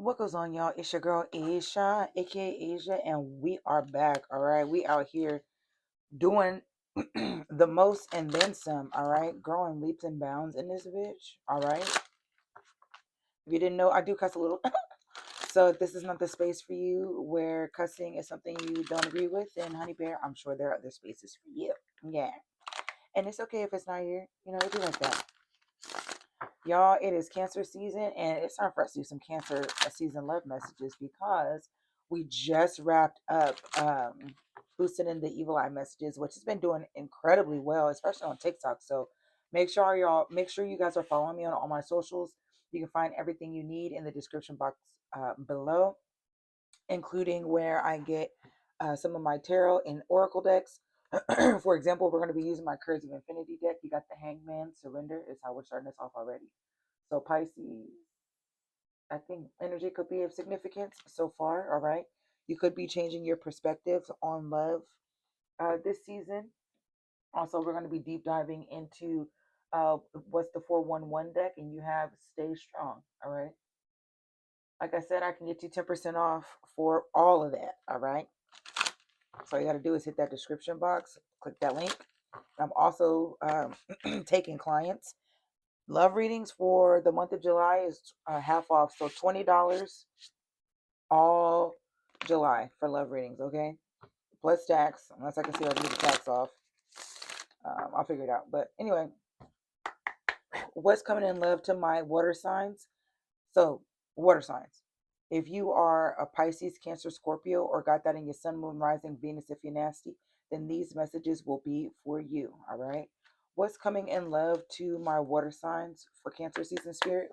What goes on, y'all? It's your girl Asia, aka Asia, and we are back. All right, we out here doing the most and then some. All right, growing leaps and bounds in this bitch. All right, if you didn't know, I do cuss a little. So if this is not the space for you where cussing is something you don't agree with, then honey bear, I'm sure there are other spaces for you. Yeah, and it's okay if it's not here. You know, we do like that. Y'all, it is Cancer season, and it's time for us to do some Cancer season love messages because we just wrapped up boosting in the evil eye messages, which has been doing incredibly well, especially on TikTok. So make sure you guys are following me on all my socials. You can find everything you need in the description box below, including where I get some of my tarot and oracle decks. For example, we're going to be using my Curves of Infinity deck. You got the Hangman, Surrender is how we're starting this off already. So Pisces, I think energy could be of significance so far. All right, you could be changing your perspective on love this season. Also, we're going to be deep diving into what's the 411 deck, and you have Stay Strong. All right, like I said, I can get you 10% off for all of that. All right, so all you got to do is hit that description box, click that link. I'm also taking clients. Love readings for the month of July is half off, so $20 all July for love readings, okay? Plus tax, unless I can see I do the tax off. I'll figure it out. But anyway, what's coming in love to my water signs? So, water signs. If you are a Pisces, Cancer, Scorpio, or got that in your sun, moon, rising, Venus, if you're nasty, then these messages will be for you, all right? What's coming in love to my water signs for Cancer season, Spirit?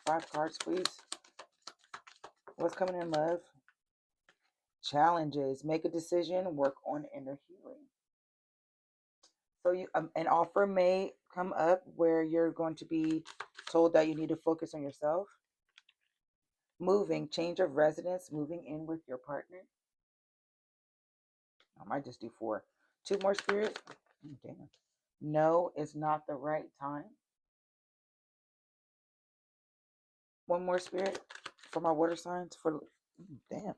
5 cards, please. What's coming in love? Challenges. Make a decision. Work on inner healing. So an offer may come up where you're going to be told that you need to focus on yourself. Moving, change of residence, moving in with your partner. I might just do 4. 2 more, Spirit. Damn. No, it's not the right time. 1 more, Spirit, for my water signs. For damn.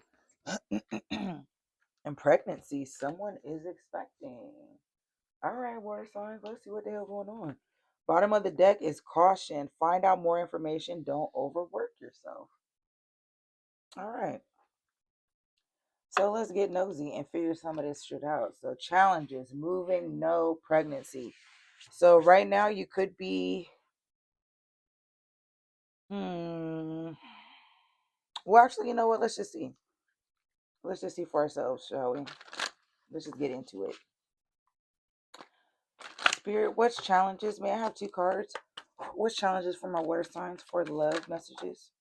And pregnancy, someone is expecting. All right, water signs. Let's see what the hell going on. Bottom of the deck is caution. Find out more information. Don't overwork yourself. All right. So let's get nosy and figure some of this shit out. So challenges, moving, no, pregnancy. So right now you could be, well, actually, you know what? Let's just see. Let's just see for ourselves, shall we? Let's just get into it. Spirit, what's challenges? May I have 2 cards? What's challenges for my water signs for the love messages?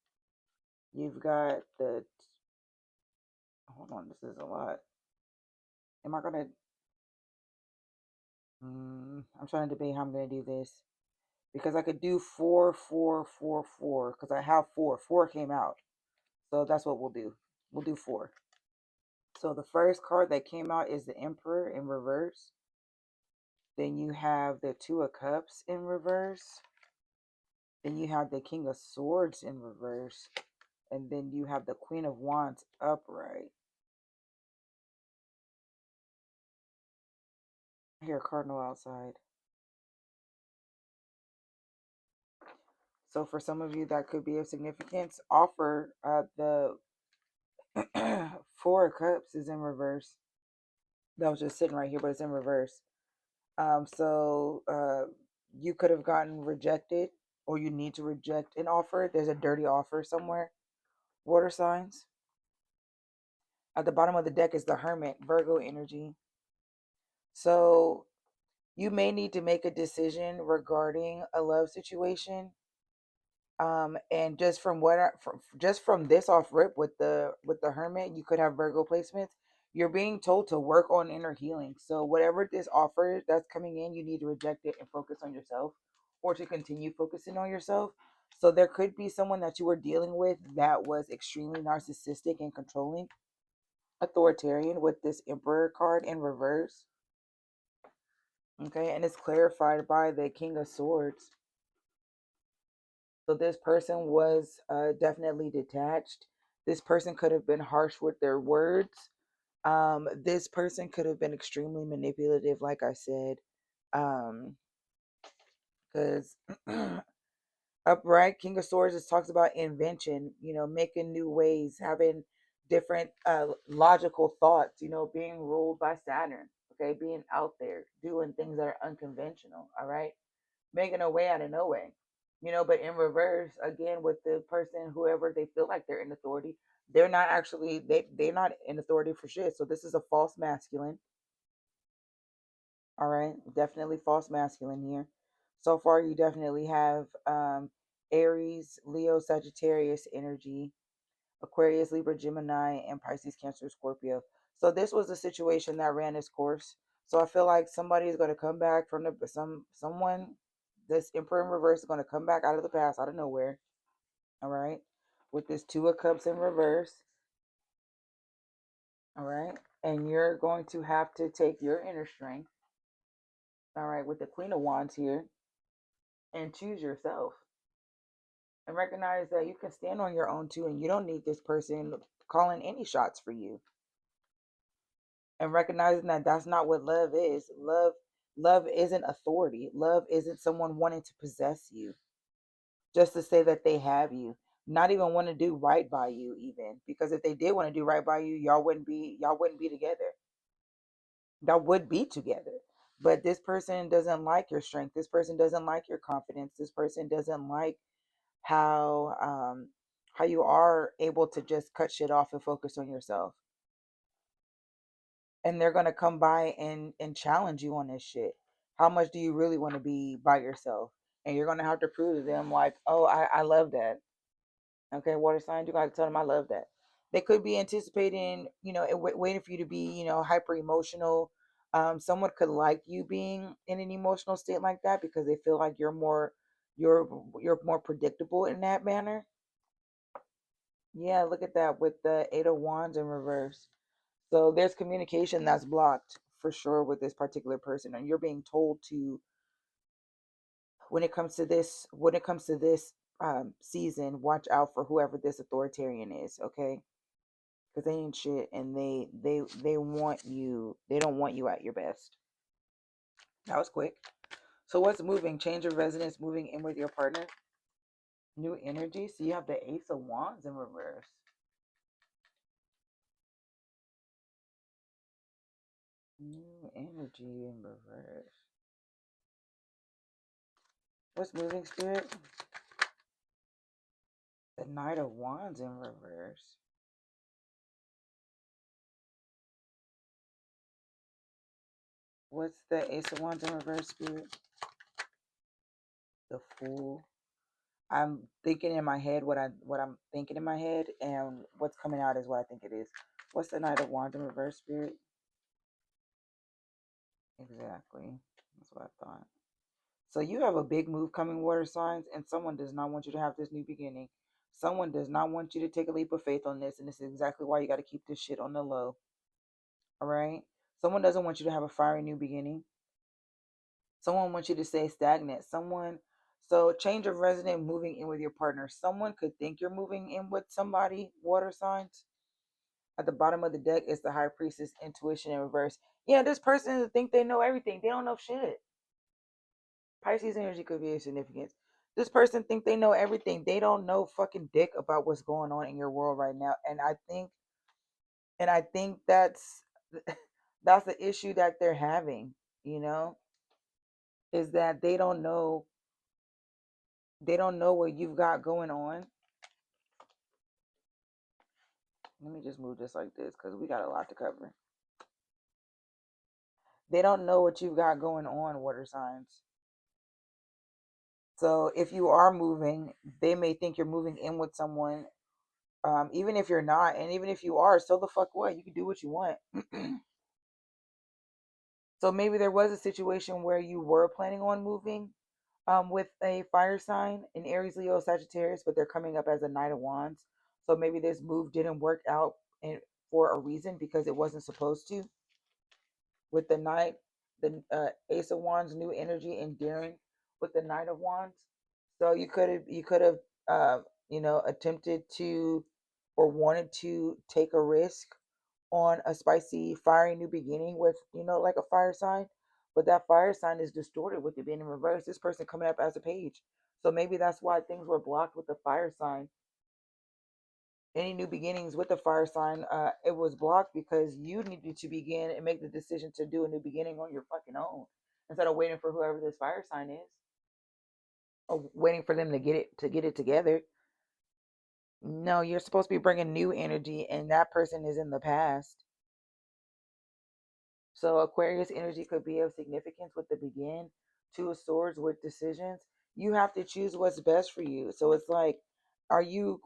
You've got the, hold on, this is a lot. Am I gonna, I'm trying to debate how I'm gonna do this. Because I could do 4 4 4 4 because I have 4. 4 came out. So that's what we'll do. We'll do 4. So the first card that came out is the Emperor in reverse. Then you have the 2 of Cups in reverse. Then you have the King of Swords in reverse. And then you have the Queen of Wands upright. I hear a cardinal outside. So for some of you that could be of significance, offer the 4 of Cups is in reverse. That was just sitting right here, but it's in reverse. So you could have gotten rejected, or you need to reject an offer. There's a dirty offer somewhere. Water signs. At the bottom of the deck is the Hermit, Virgo energy. So you may need to make a decision regarding a love situation. And just from from this off rip with the Hermit, you could have Virgo placements. You're being told to work on inner healing. So whatever this offer that's coming in, you need to reject it and focus on yourself, or to continue focusing on yourself. So there could be someone that you were dealing with that was extremely narcissistic and controlling, authoritarian, with this Emperor card in reverse. Okay, and it's clarified by the King of Swords. So this person was definitely detached. This person could have been harsh with their words. This person could have been extremely manipulative, like I said. Because upright King of Swords just talks about invention, making new ways, having different logical thoughts, being ruled by Saturn, okay, being out there, doing things that are unconventional, all right, making a way out of no way, but in reverse, again, with the person, whoever they feel like they're in authority, they're not actually, they're not in authority for shit. So this is a false masculine. All right, definitely false masculine here. So far, you definitely have Aries, Leo, Sagittarius energy, Aquarius, Libra, Gemini, and Pisces, Cancer, Scorpio. So this was a situation that ran its course. So I feel like somebody is going to come back from someone. This Emperor in reverse is going to come back out of the past, out of nowhere. All right, with this Two of Cups in reverse. All right, and you're going to have to take your inner strength. All right, with the Queen of Wands here, and choose yourself and recognize that you can stand on your own too, and you don't need this person calling any shots for you. And recognizing that that's not what love is. Love isn't authority. Love isn't someone wanting to possess you just to say that they have you. Not even want to do right by you, even, because if they did want to do right by you, y'all wouldn't be together. Y'all would be together. But this person doesn't like your strength. This person doesn't like your confidence. This person doesn't like how how you are able to just cut shit off and focus on yourself. And they're gonna come by and challenge you on this shit. How much do you really want to be by yourself? And you're gonna have to prove to them like, oh, I love that. Okay, water sign, you gotta tell them I love that. They could be anticipating, waiting for you to be, hyper emotional. Someone could like you being in an emotional state like that because they feel like you're you're more predictable in that manner. Yeah, look at that with the Eight of Wands in reverse. So there's communication that's blocked for sure with this particular person, and you're being told to, when it comes to this season, watch out for whoever this authoritarian is, okay? Because they ain't shit, and they want you. They don't want you at your best. That was quick. So what's moving? Change of residence, moving in with your partner. New energy. So you have the Ace of Wands in reverse. New energy in reverse. What's moving, Spirit? The Knight of Wands in reverse. What's the Ace of Wands in reverse, Spirit? The Fool. I'm thinking in my head what I'm thinking in my head, and what's coming out is what I think it is. What's the Knight of Wands in reverse, Spirit? Exactly. That's what I thought. So you have a big move coming, water signs, and someone does not want you to have this new beginning. Someone does not want you to take a leap of faith on this, and this is exactly why you got to keep this shit on the low. All right? Someone doesn't want you to have a fiery new beginning. Someone wants you to stay stagnant. So change of resident, moving in with your partner. Someone could think you're moving in with somebody, water signs. At the bottom of the deck is the high priestess, intuition in reverse. Yeah, this person think they know everything. They don't know shit. Pisces energy could be a significance. This person think they know everything. They don't know fucking dick about what's going on in your world right now. And I think that's the issue that they're having, you know, is that they don't know what you've got going on. Let me just move this like this because we got a lot to cover. They don't know what you've got going on, water signs. So if you are moving, they may think you're moving in with someone, even if you're not, and even if you are, so the fuck what? You can do what you want. So maybe there was a situation where you were planning on moving with a fire sign, an Aries, Leo, Sagittarius, but they're coming up as a Knight of Wands. So maybe this move didn't work out for a reason because it wasn't supposed to. With the Knight, the Ace of Wands, new energy, endearing with the Knight of Wands. So you could have attempted to or wanted to take a risk on a spicy, fiery new beginning with, like a fire sign. But that fire sign is distorted with it being in reverse. This person coming up as a page. So maybe that's why things were blocked with the fire sign. Any new beginnings with the fire sign, it was blocked because you needed to begin and make the decision to do a new beginning on your fucking own instead of waiting for whoever this fire sign is or waiting for them to get it together. No, you're supposed to be bringing new energy, and that person is in the past. So Aquarius energy could be of significance with the begin. Two of Swords with decisions. You have to choose what's best for you. So it's like, are you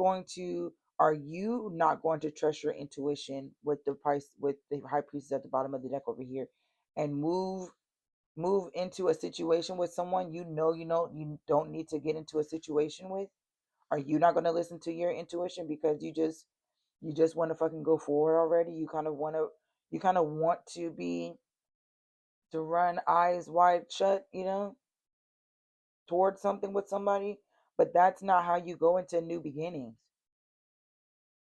not going to trust your intuition with the high priestess at the bottom of the deck over here and move into a situation with someone you don't need to get into a situation with? Are you not going to listen to your intuition because you just want to fucking go forward already? You kind of want to run eyes wide shut, towards something with somebody, but that's not how you go into new beginnings.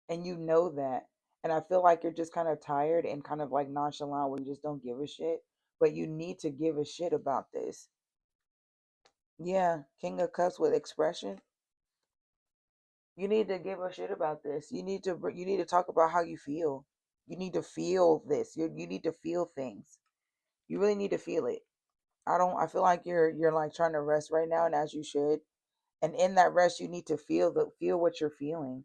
And you know that. And I feel like you're just kind of tired and kind of like nonchalant where you just don't give a shit. But you need to give a shit about this. Yeah, King of Cups with expression. You need to give a shit about this. You need to talk about how you feel. You need to feel this. You need to feel things. You really need to feel it. I feel like you're like trying to rest right now, and as you should. And in that rest, you need to feel what you're feeling.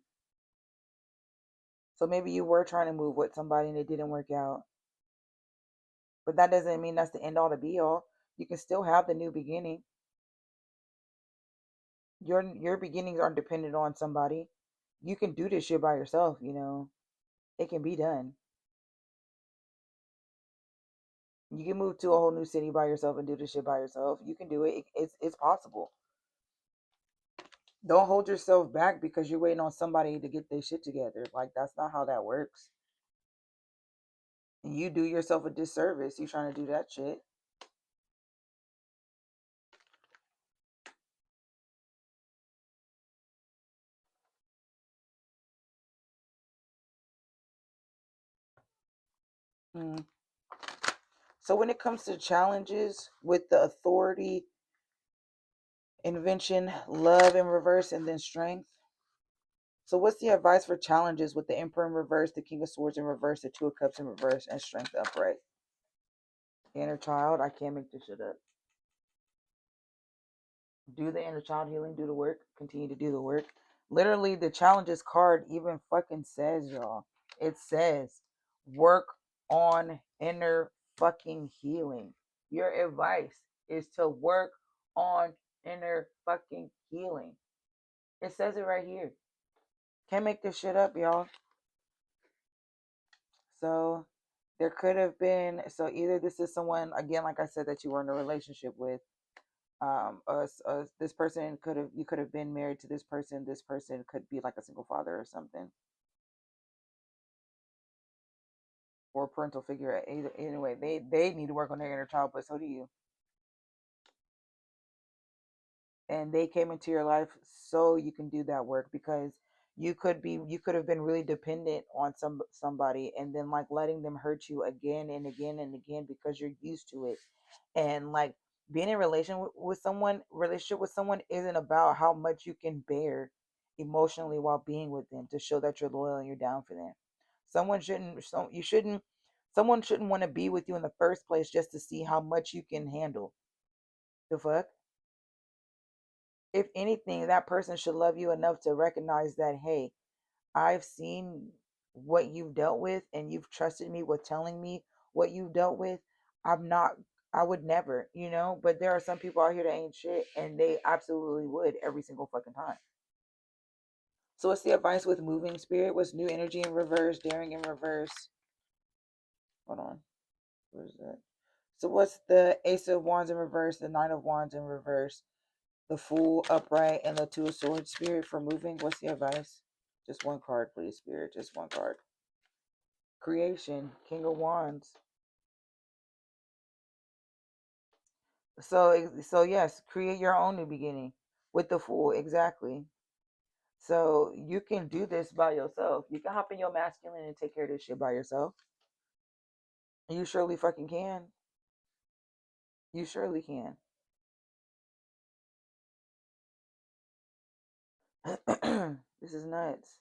So maybe you were trying to move with somebody and it didn't work out. But that doesn't mean that's the end all to be all. You can still have the new beginning. Your beginnings aren't dependent on somebody. You can do this shit by yourself. It can be done. You can move to a whole new city by yourself and do this shit by yourself. You can do it. It's possible. Don't hold yourself back because you're waiting on somebody to get their shit together. Like, that's not how that works. And you do yourself a disservice. You trying to do that shit. Mm. So when it comes to challenges with the authority, invention, love in reverse, and then strength. So what's the advice for challenges with the Emperor in reverse, the King of Swords in reverse, the Two of Cups in reverse, and strength upright? Inner child, I can't make this shit up. Do the inner child healing, do the work, continue to do the work. Literally, the challenges card even fucking says, y'all. It says, work on inner fucking healing. Your advice is to work on inner fucking healing. It says it right here. Can't make this shit up, y'all. So there could have been, so either this is someone, again, like I said, that you were in a relationship with. This person you could have been married to this person. This person could be like a single father or something, or a parental figure. Either anyway, they need to work on their inner child, but so do you. And they came into your life so you can do that work because you could have been really dependent on somebody and then like letting them hurt you again and again and again because you're used to it. And like being in relationship with someone isn't about how much you can bear emotionally while being with them to show that you're loyal and you're down for them. Someone shouldn't want to be with you in the first place just to see how much you can handle. The fuck? If anything, that person should love you enough to recognize that, hey, I've seen what you've dealt with and you've trusted me with telling me what you've dealt with. I'm not, I would never. But there are some people out here that ain't shit and they absolutely would every single fucking time. So, what's the advice with moving spirit? What's new energy in reverse, daring in reverse? Hold on. What is that? So, what's the Ace of Wands in reverse, the Nine of Wands in reverse, the Fool upright, and the Two of Swords spirit for moving? What's the advice? Just one card, please, spirit. Just one card. Creation, King of Wands. So yes, create your own new beginning. with the Fool, exactly. So you can do this by yourself. You can hop in your masculine and take care of this shit by yourself. You surely fucking can. You surely can. This is nuts.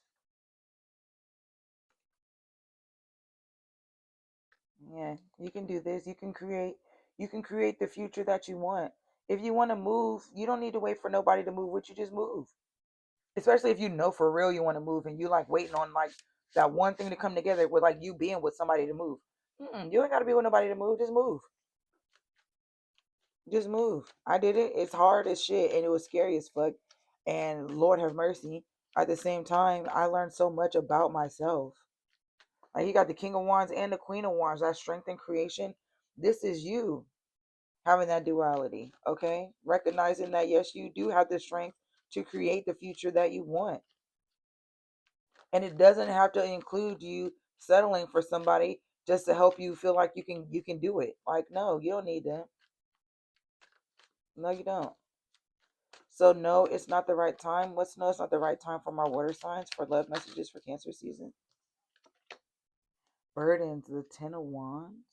Yeah, you can do this. You can create the future that you want. If you want to move, you don't need to wait for nobody to move with you, just move. Especially if you know for real you want to move and you like waiting on like that one thing to come together with like you being with somebody to move. You ain't got to be with nobody to move, just move. Just move. I did it. It's hard as shit and it was scary as fuck. And Lord have mercy. At the same time, I learned so much about myself. Like you got the King of Wands and the Queen of Wands, that strength and creation. This is you having that duality. Okay. Recognizing that yes, you do have the strength to create the future that you want. And it doesn't have to include you settling for somebody just to help you feel like you can do it. Like, no, you don't need that. No, you don't. So no, it's not the right time. What's no, it's not the right time for my water signs for love messages for Cancer season. Burdens, the Ten of Wands,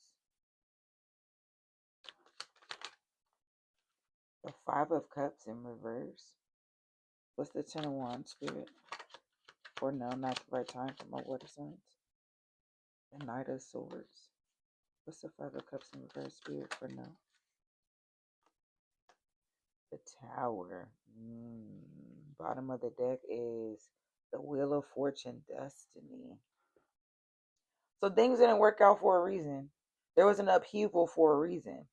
the Five of Cups in reverse. What's the Ten of Wands, Spirit? For no, not the right time for my water signs. The Knight of Swords. What's the Five of Cups in reverse, Spirit? For no. The Tower. Bottom of the deck is the Wheel of Fortune, Destiny. So things didn't work out for a reason. There was an upheaval for a reason.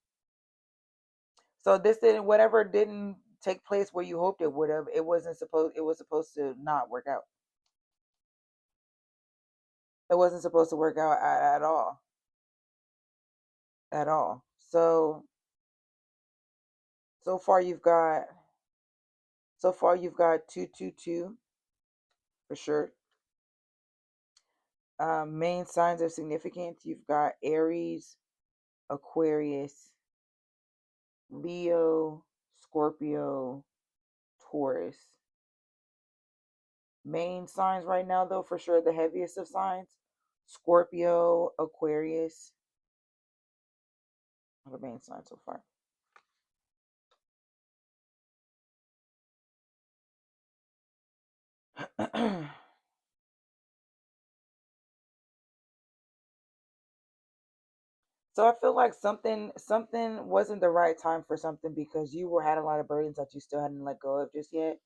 So this didn't, whatever didn't take place where you hoped it would have, it was supposed to not work out. It wasn't supposed to work out at all. At all. So far you've got so far you've got 222 for sure. Main signs of significance, you've got Aries, Aquarius, Leo, Scorpio, Taurus. Main signs right now, though, for sure, the heaviest of signs, Scorpio, Aquarius. What are the main signs so far? So I feel like something wasn't the right time for something because you were had a lot of burdens that you still hadn't let go of just yet.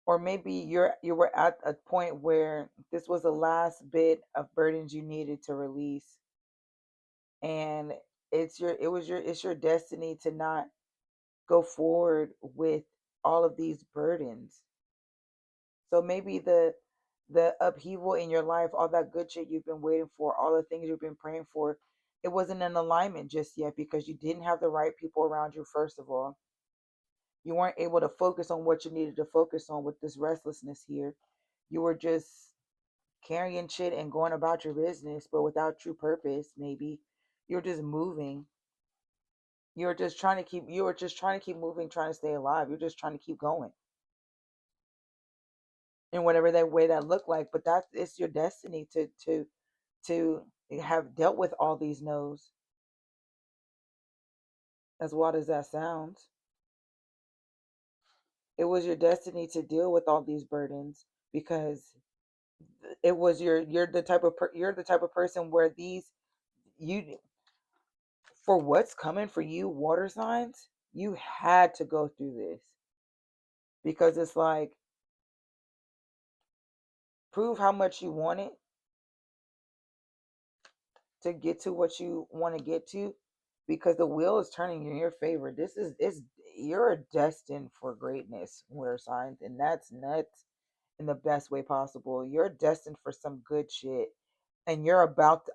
Or maybe you were at a point where this was the last bit of burdens you needed to release, and it's your destiny to not go forward with all of these burdens. So maybe the upheaval in your life, all that good shit you've been waiting for, all the things you've been praying for, it wasn't in alignment just yet because you didn't have the right people around you. First of all, you weren't able to focus on what you needed to focus on with this restlessness here. You were just carrying shit and going about your business, but without true purpose. Maybe you're just moving. You were just trying to keep moving, trying to stay alive. You're just trying to keep going in whatever that way that looked like. But that's it's your destiny to have dealt with all these no's. As wild as that sounds, it was your destiny to deal with all these burdens because it was you're the type of person where these you for what's coming for you, water signs, you had to go through this because it's like prove how much you want it to get to what you want to get to because the wheel is turning in your favor. This is you're destined for greatness, water signs, and that's nuts in the best way possible. You're destined for some good shit. And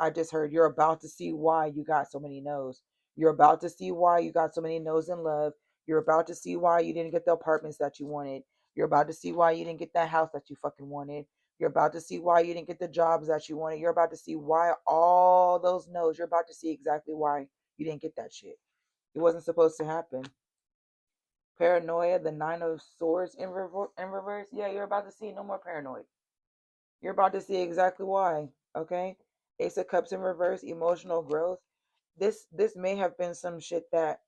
I just heard you're about to see why you got so many no's. You're about to see why you got so many no's in love. You're about to see why you didn't get the apartments that you wanted. You're about to see why you didn't get that house that you fucking wanted. You're about to see why you didn't get the jobs that you wanted. You're about to see why all those no's. You're about to see exactly why you didn't get that shit. It wasn't supposed to happen. Paranoia, the nine of swords in reverse. Yeah, you're about to see no more paranoid. You're about to see exactly why. Okay. Ace of Cups in reverse, emotional growth. This may have been some shit that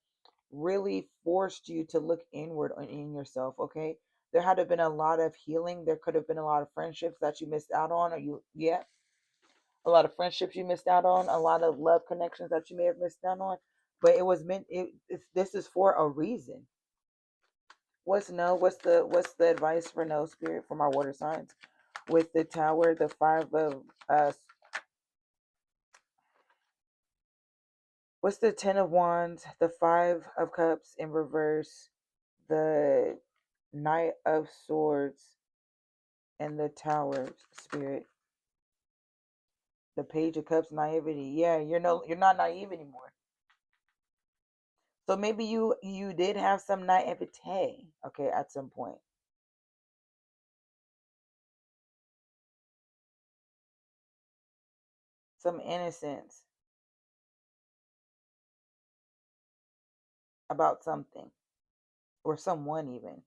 really forced you to look inward in yourself. Okay. There had to have been a lot of healing. There could have been a lot of friendships that you missed out on, or a lot of friendships you missed out on, a lot of love connections that you may have missed out on. But it was meant. This is for a reason. What's no? What's the advice for no spirit from our water signs? With the tower, the five of what's the 10 of wands, the 5 of cups in reverse, the knight of swords, and the tower spirit, the page of cups, naivety. Yeah, you're not naive anymore. So maybe you did have some naivete, okay, at some point. Some innocence about something or someone even.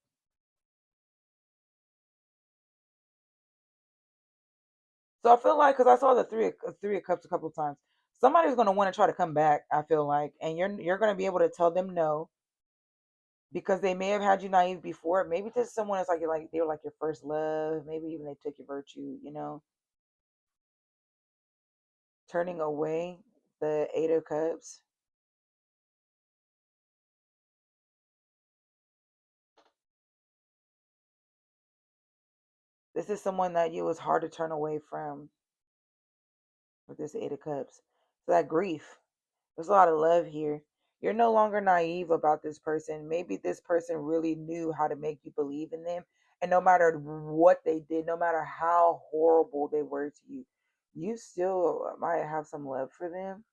So I feel like because I saw the three of cups a couple of times, somebody's gonna want to try to come back. I feel like, and you're gonna be able to tell them no because they may have had you naive before. Maybe this someone is like they were like your first love. Maybe even they took your virtue. Turning away, the 8 of cups. This is someone that you was hard to turn away from with this 8 of cups. So that grief. There's a lot of love here. You're no longer naive about this person. Maybe this person really knew how to make you believe in them. And no matter what they did, no matter how horrible they were to you, you still might have some love for them.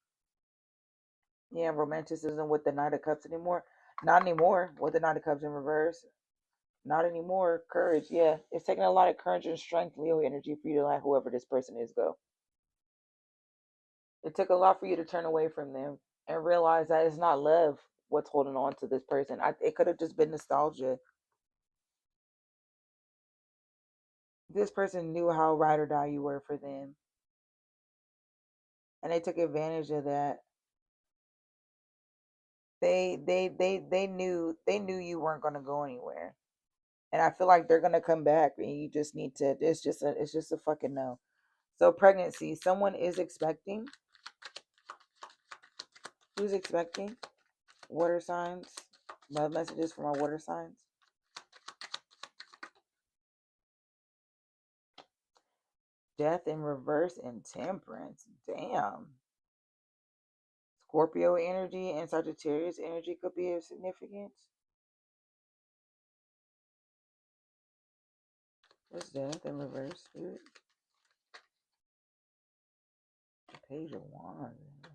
Yeah, romanticism with the Knight of Cups anymore. Not anymore with the Knight of Cups in reverse. Not anymore. Courage. Yeah, it's taking a lot of courage and strength, Leo energy, for you to let whoever this person is go. It took a lot for you to turn away from them and realize that it's not love what's holding on to this person. It could have just been nostalgia. This person knew how ride or die you were for them, and they took advantage of that. They knew you weren't going to go anywhere, and I feel like they're going to come back, and you just need to. It's just a fucking no. So pregnancy, someone is expecting. Who's expecting? Water signs. Love messages from our water signs. Death in reverse and temperance. Damn. Scorpio energy and Sagittarius energy could be of significance. What's death in reverse, spirit? The Page of Wands in reverse.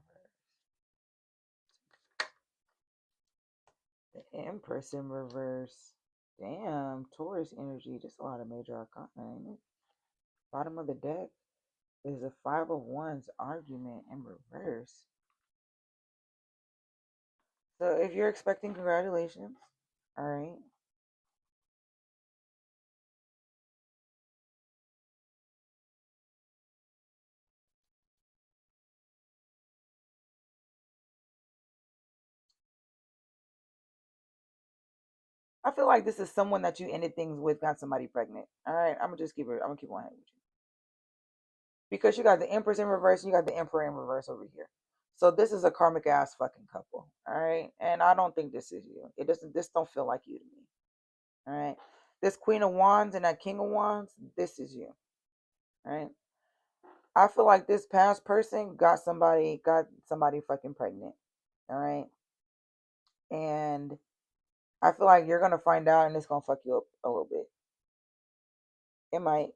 The Empress in reverse. Damn, Taurus energy. Just a lot of major arcana, ain't it? Bottom of the deck is the 5 of Wands argument in reverse. So if you're expecting, congratulations. All right. I feel like this is someone that you ended things with, got somebody pregnant. All right. I'm gonna keep on with you. Because you got the Empress in reverse and you got the Emperor in reverse over here. So this is a karmic ass fucking couple. All right. And I don't think this is you. It doesn't this don't feel like you to me. All right. This Queen of Wands and that King of Wands, this is you. All right. I feel like this past person got somebody fucking pregnant. All right. And I feel like you're gonna find out and it's gonna fuck you up a little bit. It might.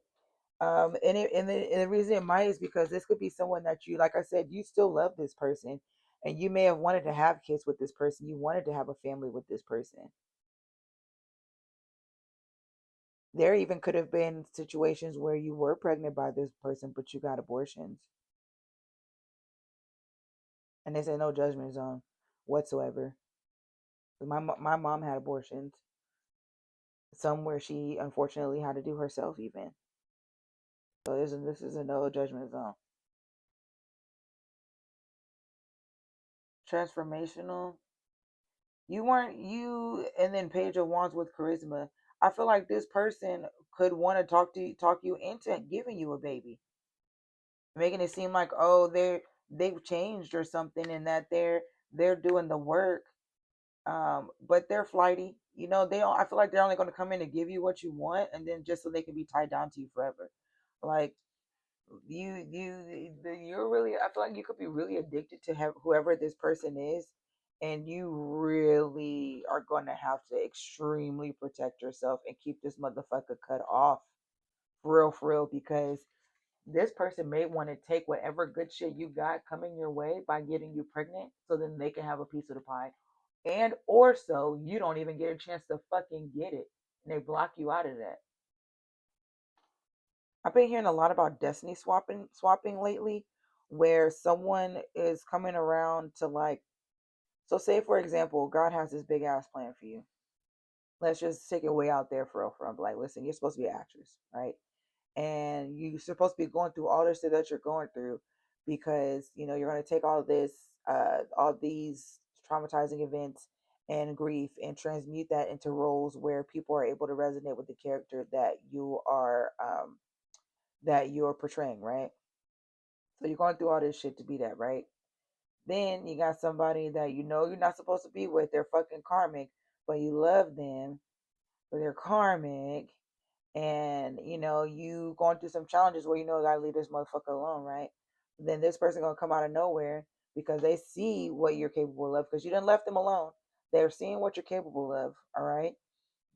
And the reason it might is because this could be someone that you, like I said, you still love this person, and you may have wanted to have kids with this person. You wanted to have a family with this person. There even could have been situations where you were pregnant by this person, but you got abortions, and this ain't no judgment zone whatsoever. My mom had abortions, some where she unfortunately had to do herself even. So this is a no judgment zone. Transformational. You weren't you, and then Page of Wands with charisma. I feel like this person could want to talk you into giving you a baby, making it seem like, oh, they've changed or something, and that they're doing the work. But they're flighty. You know, they don't. I feel like they're only going to come in to give you what you want, and then just so they can be tied down to you forever. Like you're really. I feel like you could be really addicted to have whoever this person is, and you really are going to have to extremely protect yourself and keep this motherfucker cut off, for real, because this person may want to take whatever good shit you got coming your way by getting you pregnant, so then they can have a piece of the pie, and or so you don't even get a chance to fucking get it, and they block you out of that. I've been hearing a lot about destiny swapping lately, where someone is coming around to like, so say for example, God has this big ass plan for you. Let's just take it way out there for real, from like, listen, you're supposed to be an actress, right? And you're supposed to be going through all this shit that you're going through because you're going to take all this, all these traumatizing events and grief, and transmute that into roles where people are able to resonate with the character that you're portraying, right? So you're going through all this shit to be that, right? Then you got somebody that you're not supposed to be with. They're fucking karmic, but you love them, but they're karmic. And you going through some challenges where you gotta leave this motherfucker alone, right? Then this person gonna come out of nowhere because they see what you're capable of, because you didn't left them alone. They're seeing what you're capable of, all right?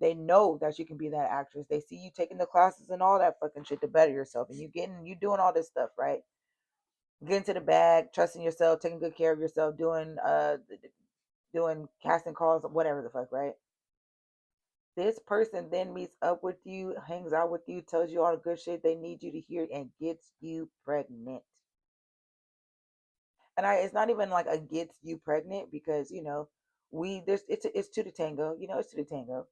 They know that you can be that actress. They see you taking the classes and all that fucking shit to better yourself, and you doing all this stuff, right? Getting to the bag, trusting yourself, taking good care of yourself, doing casting calls, whatever the fuck, right? This person then meets up with you, hangs out with you, tells you all the good shit they need you to hear, and gets you pregnant. And it's not even like a gets you pregnant, because we there's it's to the tango. It's to the tango.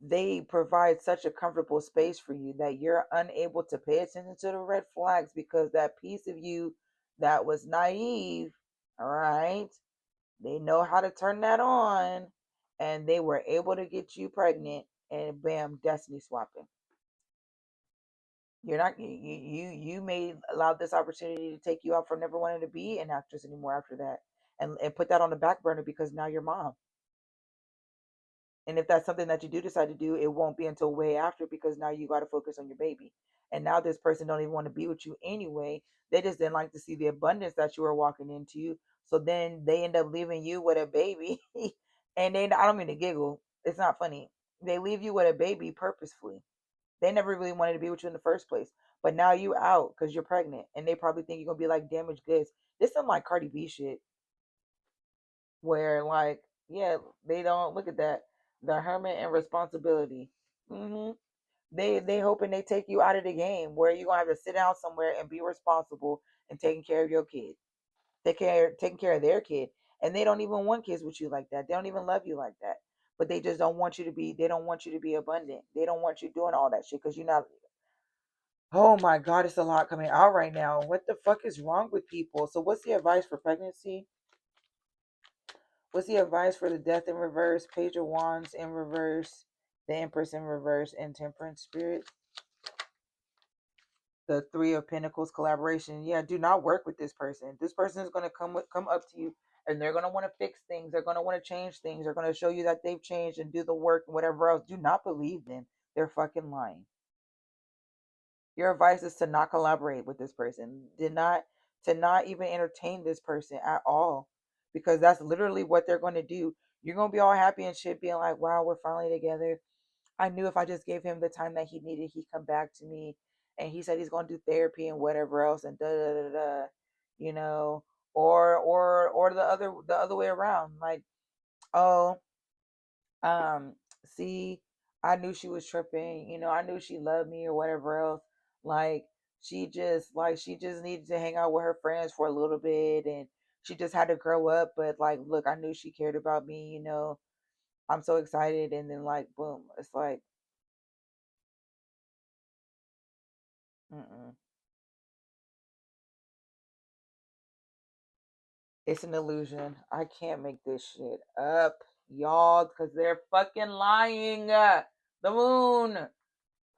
They provide such a comfortable space for you that you're unable to pay attention to the red flags, because that piece of you that was naive, all right, they know how to turn that on, and they were able to get you pregnant, and bam, destiny swapping. You're not you may allow this opportunity to take you out from never wanting to be an actress anymore after that, and put that on the back burner because now you're mom. And if that's something that you do decide to do, it won't be until way after, because now you got to focus on your baby. And now this person don't even want to be with you anyway. They just didn't like to see the abundance that you were walking into. So then they end up leaving you with a baby. And I don't mean to giggle. It's not funny. They leave you with a baby purposefully. They never really wanted to be with you in the first place. But now you out because you're pregnant. And they probably think you're going to be like damaged goods. This some like Cardi B shit, where like, yeah, they don't look at that, the hermit and responsibility. hmm they hoping they take you out of the game where you're gonna have to sit down somewhere and be responsible and taking care of your kid, taking care of their kid. And they don't even want kids with you like that. They don't even love you like that. But they just don't want you to be, they don't want you to be abundant. They don't want you doing all that shit because you're not. Oh my god, it's a lot coming out right now. What the fuck is wrong with people? So what's the advice for pregnancy? What's the advice for the death in reverse, page of wands in reverse, the empress in reverse, and temperance spirit? The three of pentacles collaboration. Yeah, do not work with this person. This person is going to come up to you, and they're going to want to fix things. They're going to want to change things. They're going to show you that they've changed and do the work and whatever else. Do not believe them. They're fucking lying. Your advice is to not collaborate with this person. Did not To not even entertain this person at all, because that's literally what they're going to do. You're going to be all happy and shit, being like, "Wow, we're finally together. I knew if I just gave him the time that he needed, he'd come back to me." And he said he's going to do therapy and whatever else, and da da da da, you know, or the other way around, like, oh, um, see, I knew she was tripping, I knew she loved me or whatever else. Like, she just needed to hang out with her friends for a little bit, and She just had to grow up, but like, look, I knew she cared about me, you know. I'm so excited, and then like, boom, it's like, mm-mm. It's an illusion. I can't make this shit up, y'all, because they're fucking lying. The moon.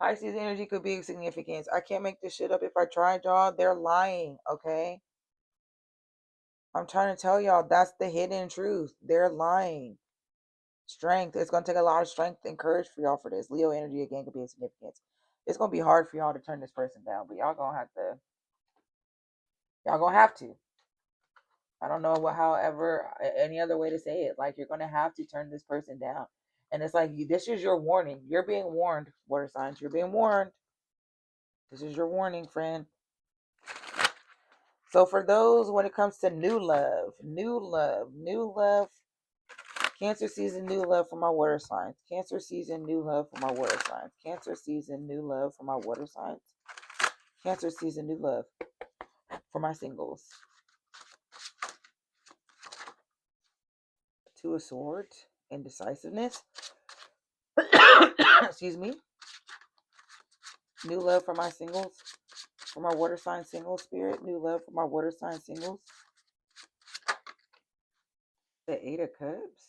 Pisces energy could be significance. I can't make this shit up. If I tried, y'all, they're lying, okay? I'm trying to tell y'all that's the hidden truth. They're lying. Strength. It's gonna take a lot of strength and courage for y'all for this. Leo energy again could be a significance. It's gonna be hard for y'all to turn this person down, but y'all gonna have to. I don't know what, however, any other way to say it. Like, you're gonna have to turn this person down, and it's like, this is your warning. You're being warned, water signs. You're being warned. This is your warning, friend. So for those, when it comes to new love, Cancer season, new love for my water signs. Cancer season, new love for my water signs. Cancer season, new love for my water signs. Cancer season, new love for my singles. Two of Swords, indecisiveness. Excuse me. New love for my singles, for my water sign singles spirit. New love for my water sign singles. The Eight of Cups.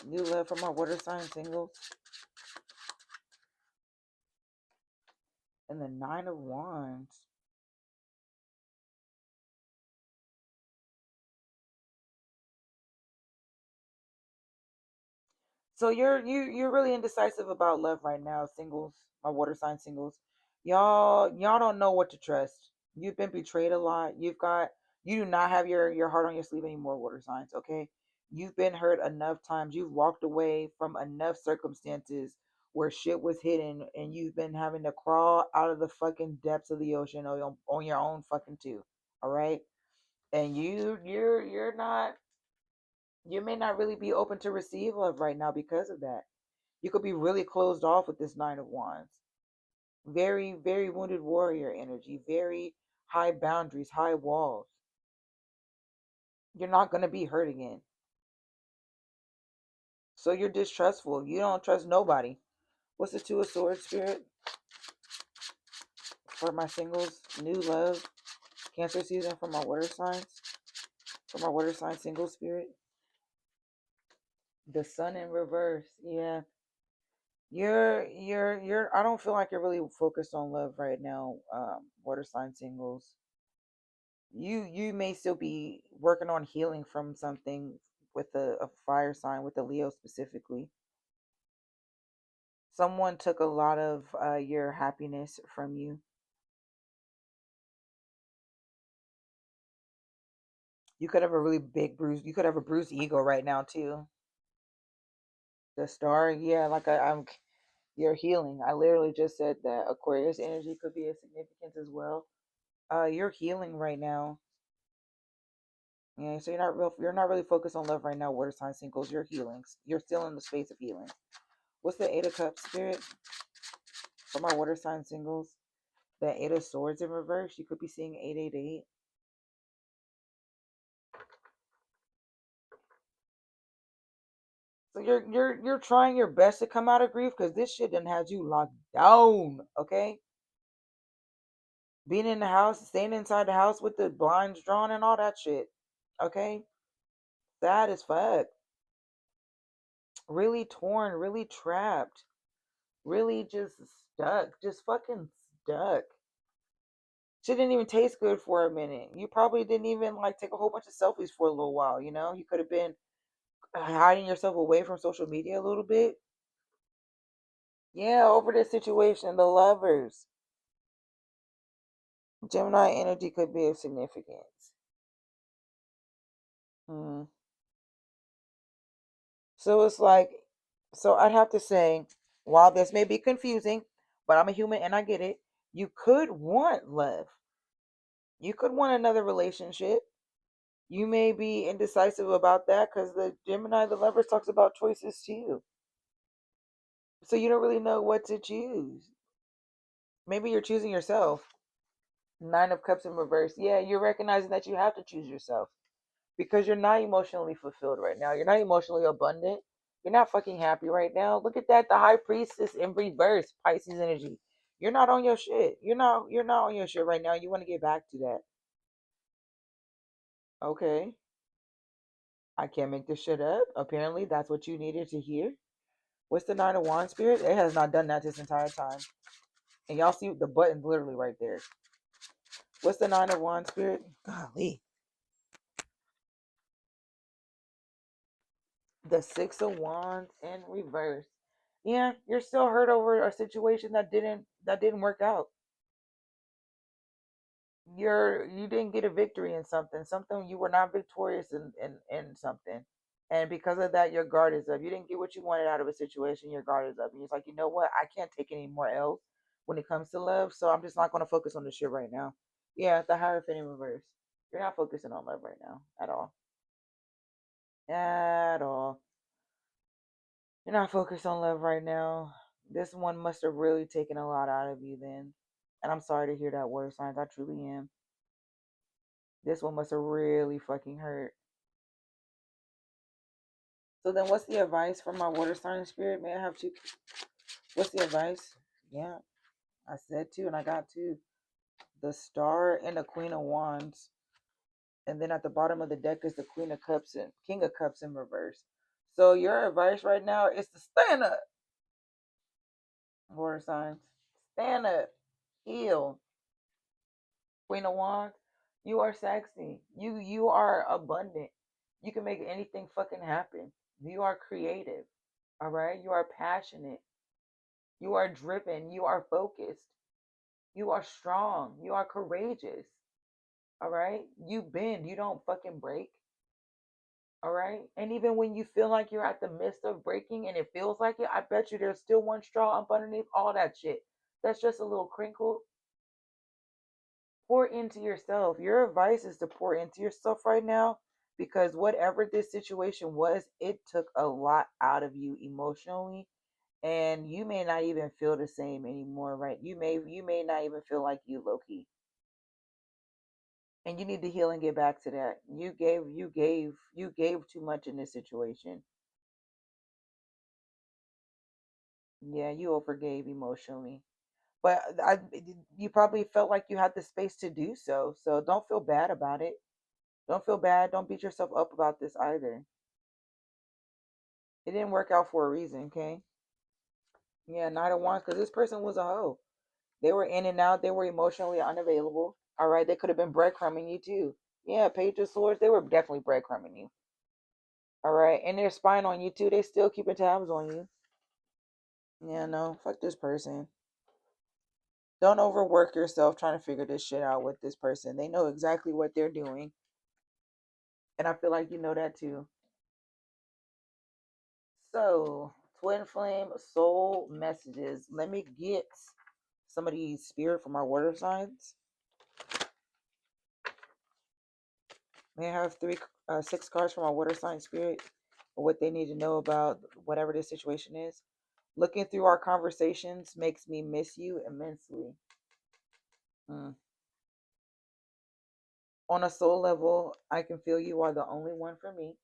New love for my water sign singles. And the Nine of Wands. So you're really indecisive about love right now, singles, my water sign singles. Y'all don't know what to trust. You've been betrayed a lot. You do not have your heart on your sleeve anymore, water signs, okay? You've been hurt enough times. You've walked away from enough circumstances where shit was hidden, and you've been having to crawl out of the fucking depths of the ocean on your own fucking too. All right? And you're not, you may not really be open to receive love right now because of that. You could be really closed off with this Nine of Wands. Very, very wounded warrior energy. Very high boundaries, high walls. You're not going to be hurt again. So you're distrustful. You don't trust nobody. What's the Two of Swords, spirit? For my singles, new love. Cancer season for my water signs. For my water sign single spirit. The Sun in reverse. Yeah. You're I don't feel like you're really focused on love right now, water sign singles. You may still be working on healing from something with a fire sign, with a Leo specifically. Someone took a lot of your happiness from you. You could have a really big bruise. You could have a bruised ego right now too. The Star, yeah, like I'm. You're healing. I literally just said that Aquarius energy could be a significance as well. You're healing right now. Yeah, so you're not really focused on love right now, water sign singles. You're healing. You're still in the space of healing. What's the Eight of Cups, spirit? For my water sign singles, the Eight of Swords in reverse. You could be seeing 888. So you're trying your best to come out of grief, because this shit done had you locked down. Okay, being in the house, staying inside the house with the blinds drawn and all that shit. Okay, sad as fuck. Really torn, really trapped, really just stuck, just fucking stuck. Shit didn't even taste good for a minute. You probably didn't even like take a whole bunch of selfies for a little while. You could have been hiding yourself away from social media a little bit. Yeah, over this situation, the lovers. Gemini energy could be of significance. Mm. So it's like, so I'd have to say, while this may be confusing, but I'm a human and I get it, you could want love. You could want another relationship. You may be indecisive about that because the Gemini, the lovers, talks about choices too. So you don't really know what to choose. Maybe you're choosing yourself. Nine of Cups in reverse. Yeah, you're recognizing that you have to choose yourself because you're not emotionally fulfilled right now. You're not emotionally abundant. You're not fucking happy right now. Look at that. The High Priestess in reverse, Pisces energy. You're not on your shit. You're not on your shit right now. You want to get back to that. Okay. I can't make this shit up. Apparently, that's what you needed to hear. What's the Nine of Wands spirit? It has not done that this entire time. And y'all see the button literally right there. What's the Nine of Wands spirit? Golly. The Six of Wands in reverse. Yeah, you're still hurt over a situation that didn't work out. You didn't get a victory in something you were not victorious in something, and because of that your guard is up. You didn't get what you wanted out of a situation. Your guard is up, and you're like, you know what, I can't take any more L's when it comes to love, so I'm just not going to focus on this shit right now. Yeah, the Hierophant in reverse. You're not focusing on love right now at all. At all. You're not focused on love right now. This one must have really taken a lot out of you then, and I'm sorry to hear that, water signs. I truly am. This one must have really fucking hurt. So then what's the advice from my water sign spirit? May I have two? What's the advice? Yeah, I said two and I got two. The Star and the Queen of Wands. And then at the bottom of the deck is the Queen of Cups and King of Cups in reverse. So your advice right now is to stand up, water signs. Stand up. Heal. Queen of Wands. You are sexy. You are abundant. You can make anything fucking happen. You are creative. All right? You are passionate. You are driven. You are focused. You are strong. You are courageous. All right? You bend. You don't fucking break. All right? And even when you feel like you're at the midst of breaking and it feels like it, I bet you there's still one straw up underneath all that shit. That's just a little crinkle. Pour into yourself. Your advice is to pour into yourself right now because whatever this situation was, it took a lot out of you emotionally, and you may not even feel the same anymore, right? You may not even feel like you, Loki, and you need to heal and get back to that. You gave too much in this situation. Yeah, you overgave emotionally, but you probably felt like you had the space to do so. So don't feel bad about it. Don't feel bad. Don't beat yourself up about this either. It didn't work out for a reason, okay? Yeah, Knight of Wands, because this person was a hoe. They were in and out. They were emotionally unavailable. All right, they could have been breadcrumbing you too. Yeah, Page of Swords, they were definitely breadcrumbing you. All right, and they're spying on you too. They still keeping tabs on you. Yeah, no, fuck this person. Don't overwork yourself trying to figure this shit out with this person. They know exactly what they're doing, and I feel like you know that too. So, twin flame soul messages. Let me get some of these spirit from our water signs. May I have six cards from our water sign spirit or what they need to know about whatever this situation is. Looking through our conversations makes me miss you immensely. Mm. On a soul level, I can feel you are the only one for me.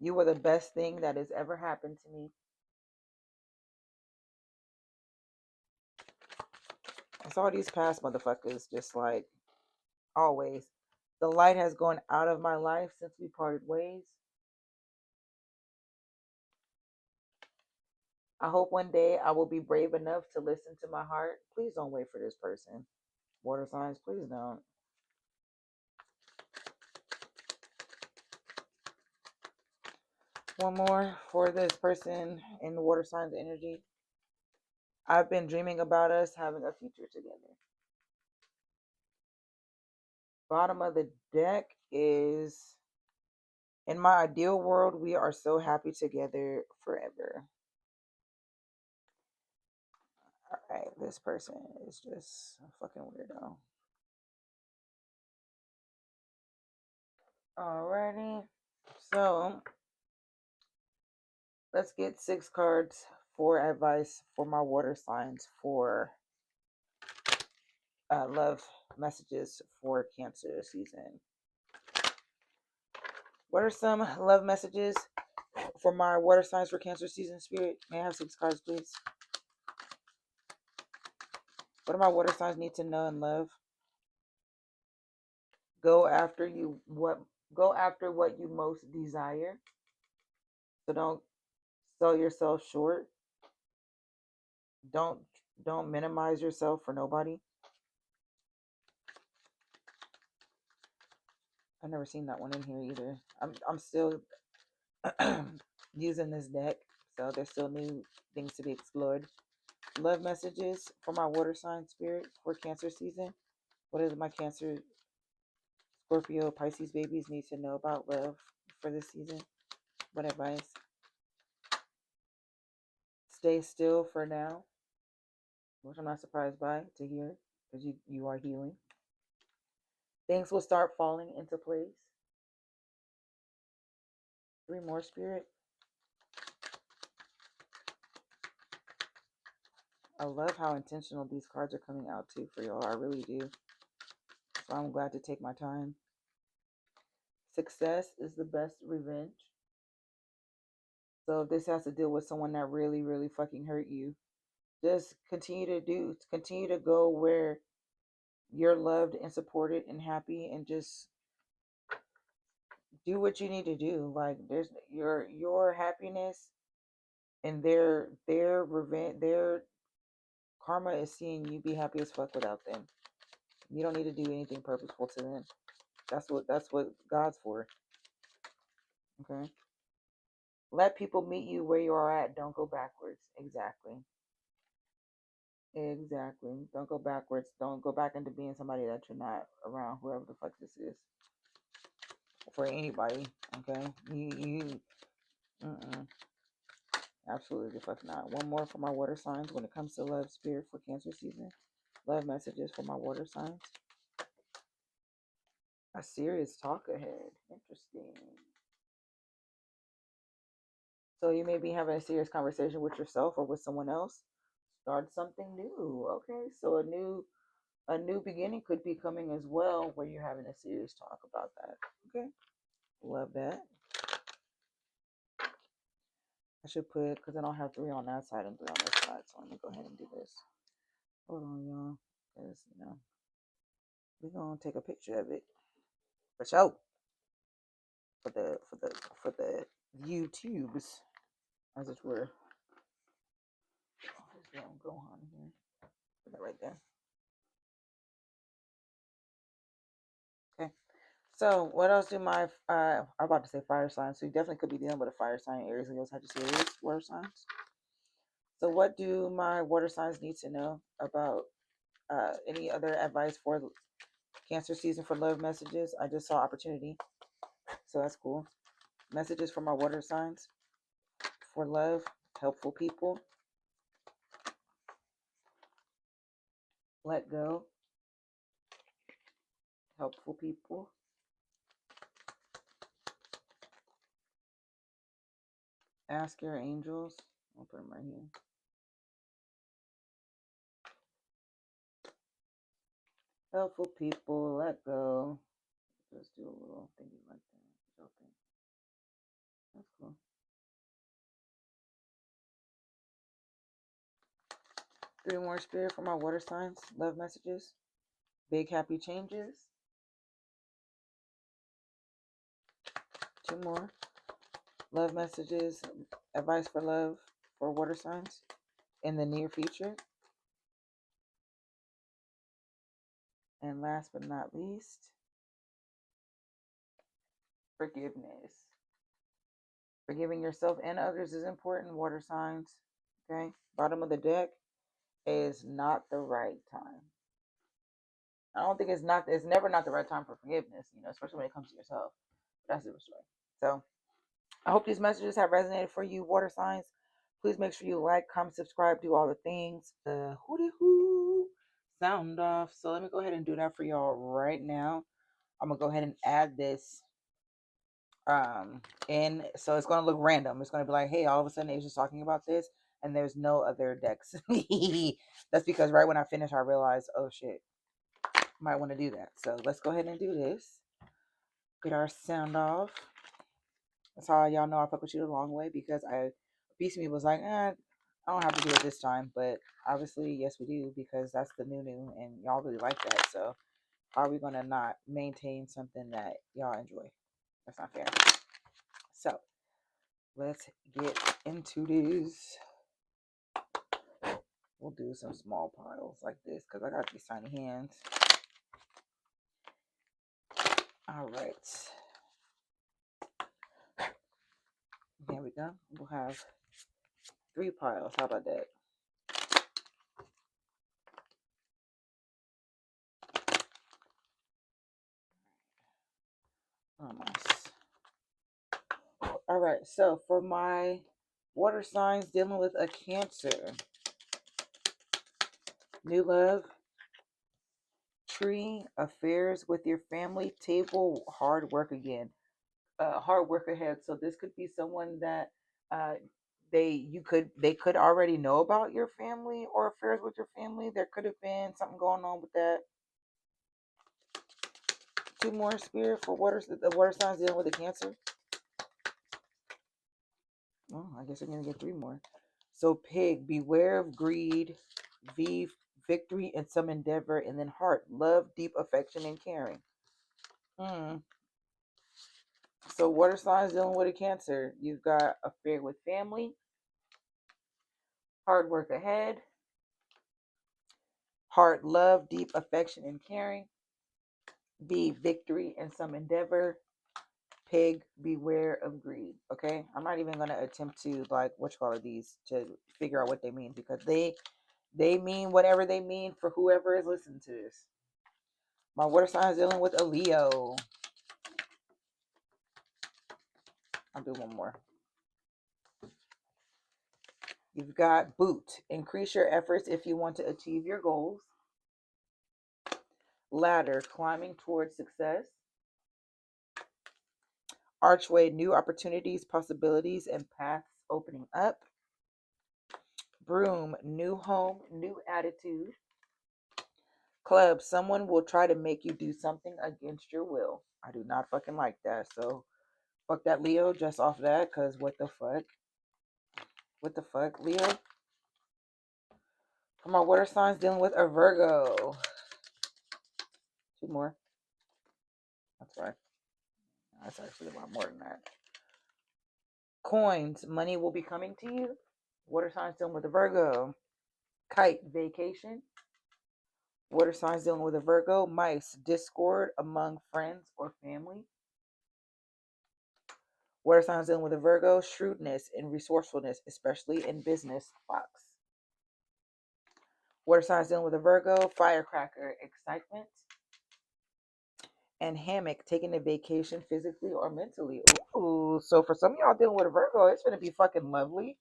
You were the best thing that has ever happened to me. I saw these past motherfuckers just like always. The light has gone out of my life since we parted ways. I hope one day I will be brave enough to listen to my heart. Please don't wait for this person. Water signs, please don't. One more for this person in the water signs energy. I've been dreaming about us having a future together. Bottom of the deck is in my ideal world, we are so happy together forever. All right, this person is just a fucking weirdo. Alrighty, so let's get six cards for advice for my water signs for love messages for Cancer season. What are some love messages for my water signs for Cancer season, Spirit? May I have 6 cards, please? What do my water signs need to know and love? Go after what you most desire. So don't sell yourself short. Don't don't minimize yourself for nobody. I've never seen that one in here either. I'm still using this deck, so there's still new things to be explored. Love messages for my water sign, Spirit, for Cancer season. What do my Cancer, Scorpio, Pisces babies need to know about love for this season? What advice? Stay still for now, which I'm not surprised by to hear, because you are healing. Things will start falling into place. 3 more, Spirit. I love how intentional these cards are coming out too for y'all. I really do. So I'm glad to take my time. Success is the best revenge. So if this has to deal with someone that really, really fucking hurt you, just continue to go where you're loved and supported and happy, and just do what you need to do. Like, there's your happiness and their revenge, their karma is seeing you be happy as fuck without them. You don't need to do anything purposeful to them. That's what God's for. Okay. Let people meet you where you are at. Don't go backwards. Exactly. Exactly. Don't go backwards. Don't go back into being somebody that you're not around, whoever the fuck this is. For anybody. Okay. You absolutely the fuck not. One more for my water signs when it comes to love, Spirit, for Cancer season. Love messages for my water signs. A serious talk ahead. Interesting. So you may be having a serious conversation with yourself or with someone else. Start something new. Okay. So a new beginning could be coming as well, where you're having a serious talk about that. Okay. Love that. I should put, because I don't have 3 on that side and 3 on this side. So let me go ahead and do this. Hold on, y'all. Because, we're going to take a picture of it. For sure. For the YouTubes, as it were. Oh, there's one Gohan here. Put that right there. Okay. So what else do my I'm about to say fire signs. So you definitely could be dealing with a fire sign, Aries, Leo, Sagittarius, water signs. So what do my water signs need to know about any other advice for Cancer season for love messages? I just saw opportunity. So that's cool. Messages for my water signs for love, helpful people. Let go. Helpful people. Ask your angels. I'll put them right here. Helpful people, let go. Just do a little thingy like that. That's cool. Three more, Spirit, for my water signs. Love messages. Big happy changes. 2 more. Love messages. Advice for love for water signs in the near future. And last but not least, forgiveness. Forgiving yourself and others is important, water signs. Okay. Bottom of the deck is not the right time. I don't think it's never not the right time for forgiveness, especially when it comes to yourself. But that's a different story. So I hope these messages have resonated for you, water signs. Please make sure you like, comment, subscribe, do all the things. The hooty hoo sound off. So let me go ahead and do that for y'all right now. I'm gonna go ahead and add this in, so it's gonna look random. It's gonna be like, hey, all of a sudden Asia's talking about this, and there's no other decks. That's because right when I finished, I realized, oh shit, Might want to do that. So let's go ahead and do this. Get our sound off. That's how y'all know I fuck with you the long way, because a piece of me was like, I don't have to do it this time. But obviously, yes, we do, because that's the new, and y'all really like that. So how are we going to not maintain something that y'all enjoy? That's not fair. So let's get into this. We'll do some small piles like this because I got these tiny hands. All right. There we go. We'll have 3 piles. How about that? Almost. All right. So for my water signs dealing with a Cancer, new love, tree, affairs with your family, table, hard work again. Hard work ahead. So this could be someone that uh, they could already know about your family or affairs with your family. There could have been something going on with that. 2 more, spirit, for the water signs dealing with the Cancer. Oh, I guess I'm gonna get 3 more. So pig, beware of greed, v, victory and some endeavor, and then heart, love, deep affection and caring. Hmm. So water signs dealing with a Cancer. You've got affair with family, hard work ahead, heart, love, deep affection and caring, B, victory and some endeavor, pig, beware of greed. Okay, I'm not even gonna attempt to like what you call it, these, to figure out what they mean, because they mean whatever they mean for whoever is listening to this. My water sign is dealing with a Leo. I'll do one more. You've got boot, increase your efforts if you want to achieve your goals. Ladder, climbing towards success. Archway, new opportunities, possibilities, and paths opening up. Broom, new home, new attitude. Club, someone will try to make you do something against your will. I do not fucking like that. So fuck that, Leo, just off that, because what the fuck? What the fuck, Leo? For my water signs dealing with a Virgo. 2 more. That's right. That's actually a lot more than that. Coins, money will be coming to you. Water signs dealing with a Virgo. Kite, vacation. Water signs dealing with a Virgo. Mice, discord among friends or family. Water signs dealing with a Virgo. Shrewdness and resourcefulness, especially in business. Fox. Water signs dealing with a Virgo. Firecracker, excitement. And hammock, taking a vacation physically or mentally. Ooh, so for some of y'all dealing with a Virgo, it's gonna be fucking lovely.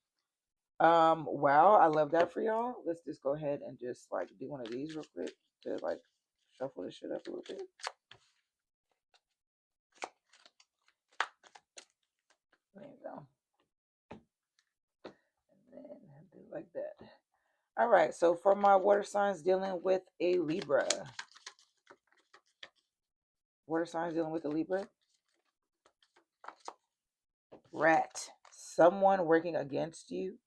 Wow, I love that for y'all. Let's just go ahead and just like do one of these real quick to like shuffle this shit up a little bit. There you go. And then do like that. All right, so for my water signs dealing with a Libra. Water signs dealing with a Libra. Rat, someone working against you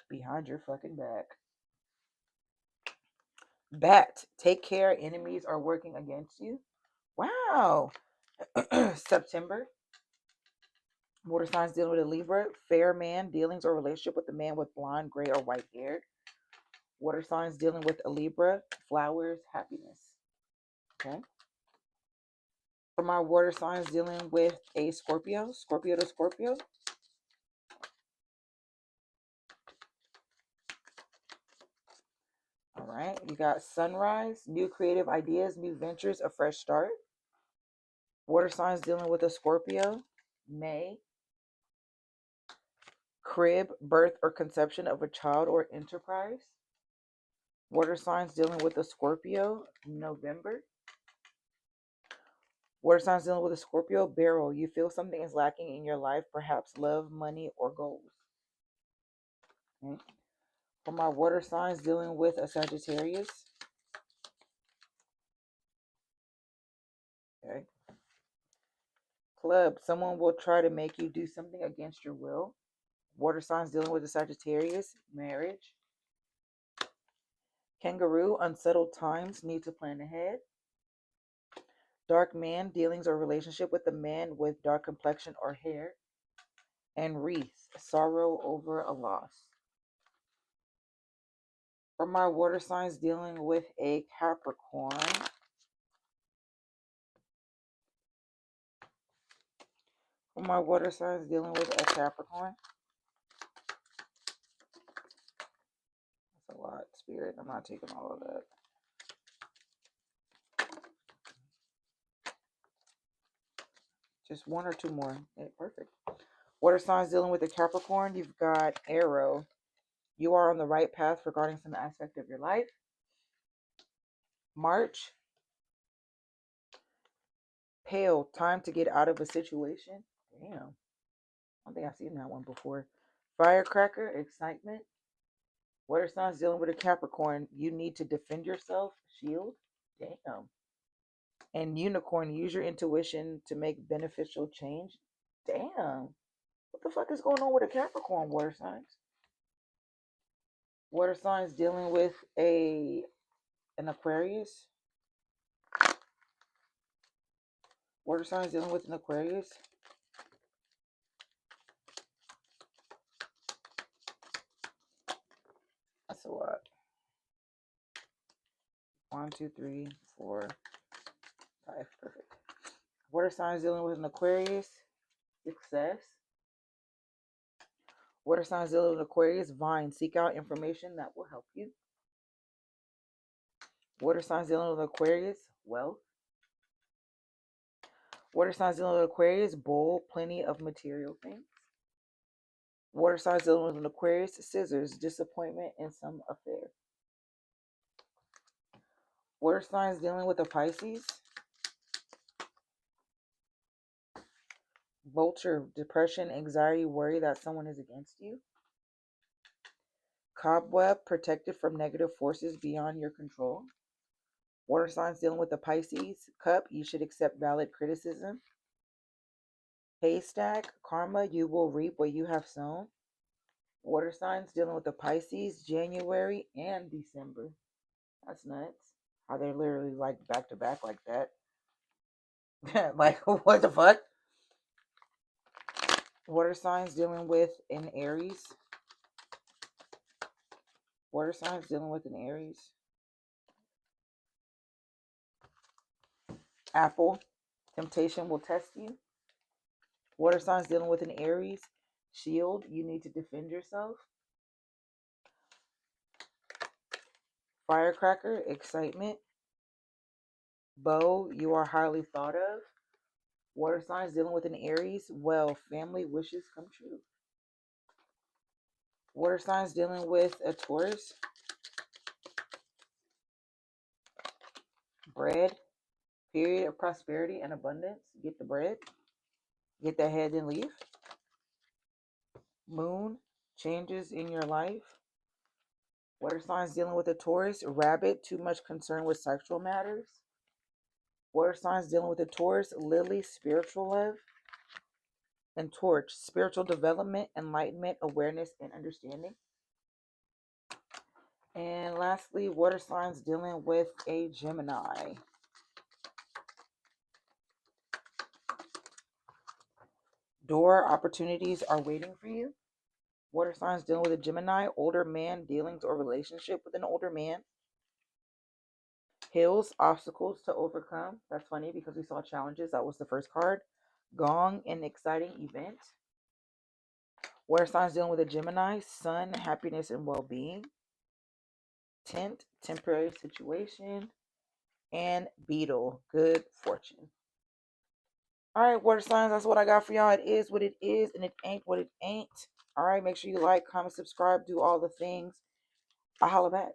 behind your fucking back. Bat, take care, enemies are working against you. Wow. September. Water signs dealing with a Libra. Fair man, dealings or relationship with a man with blonde, gray, or white hair. Water signs dealing with a Libra. Flowers, happiness. Okay. For my water signs dealing with a Scorpio. Scorpio to Scorpio. All right. You got sunrise, new creative ideas, new ventures, a fresh start. Water signs dealing with a Scorpio. May. Crib, birth or conception of a child or enterprise. Water signs dealing with a Scorpio. November. Water signs dealing with a Scorpio. Barrel, you feel something is lacking in your life, perhaps love, money, or goals. Okay. For my water signs dealing with a Sagittarius. Club. Someone will try to make you do something against your will. Water signs dealing with the Sagittarius. Marriage. Kangaroo. Unsettled times. Need to plan ahead. Dark man. Dealings or relationship with a man with dark complexion or hair. And wreath. Sorrow over a loss. For my water signs dealing with a Capricorn. For my water signs dealing with a Capricorn. That's a lot, Spirit. I'm not taking all of that. Just one or two more. Yeah, perfect. Water signs dealing with a Capricorn. You've got Arrow. You are on the right path regarding some aspect of your life. March. Pale. Time to get out of a situation. Damn. I don't think I've seen that one before. Firecracker. Excitement. Water signs dealing with a Capricorn. You need to defend yourself. Shield. Damn. And Unicorn. Use your intuition to make beneficial change. Damn. What the fuck is going on with a Capricorn water signs? Water signs dealing with an Aquarius. Water signs dealing with an Aquarius. That's a lot. 1, 2, 3, 4, 5. Perfect. Water signs dealing with an Aquarius. Success. Water signs dealing with Aquarius. Vine. Seek out information that will help you. Water signs dealing with Aquarius. Wealth. Water signs dealing with Aquarius. Bull. Plenty of material things. Water signs dealing with an Aquarius. Scissors. Disappointment in some affair. Water signs dealing with a Pisces. Vulture. Depression, anxiety, worry that someone is against you. Cobweb. Protected from negative forces beyond your control. Water signs dealing with the Pisces. Cup. You should accept valid criticism. Haystack. Karma. You will reap what you have sown. Water signs dealing with the Pisces. January and December. That's nuts. How they're literally like back to back like that. Like, what the fuck? Water signs dealing with an Aries. Water signs dealing with an Aries. Apple. Temptation will test you. Water signs dealing with an Aries. Shield. You need to defend yourself. Firecracker. Excitement. Bow. You are highly thought of. Water signs dealing with an Aries. Well, family wishes come true. Water signs dealing with a Taurus. Bread. Period of prosperity and abundance. Get the bread. Get that head and leave. Moon. Changes in your life. Water signs dealing with a Taurus. Rabbit. Too much concern with sexual matters. Water signs dealing with a Taurus. Lily. Spiritual love. And Torch. Spiritual development, enlightenment, awareness, and understanding. And lastly, water signs dealing with a Gemini. Door opportunities are waiting for you. Water signs dealing with a Gemini. Older man. Dealings or relationship with an older man. Hills. Obstacles to overcome. That's funny because we saw challenges. That was the first card. Gong. An exciting event. Water signs dealing with a Gemini. Sun. Happiness and well-being. Tent. Temporary situation. And Beetle. Good fortune. All right, water signs, that's what I got for y'all. It is what it is, and it ain't what it ain't. All right, make sure you like, comment, subscribe, do all the things. I'll holla back.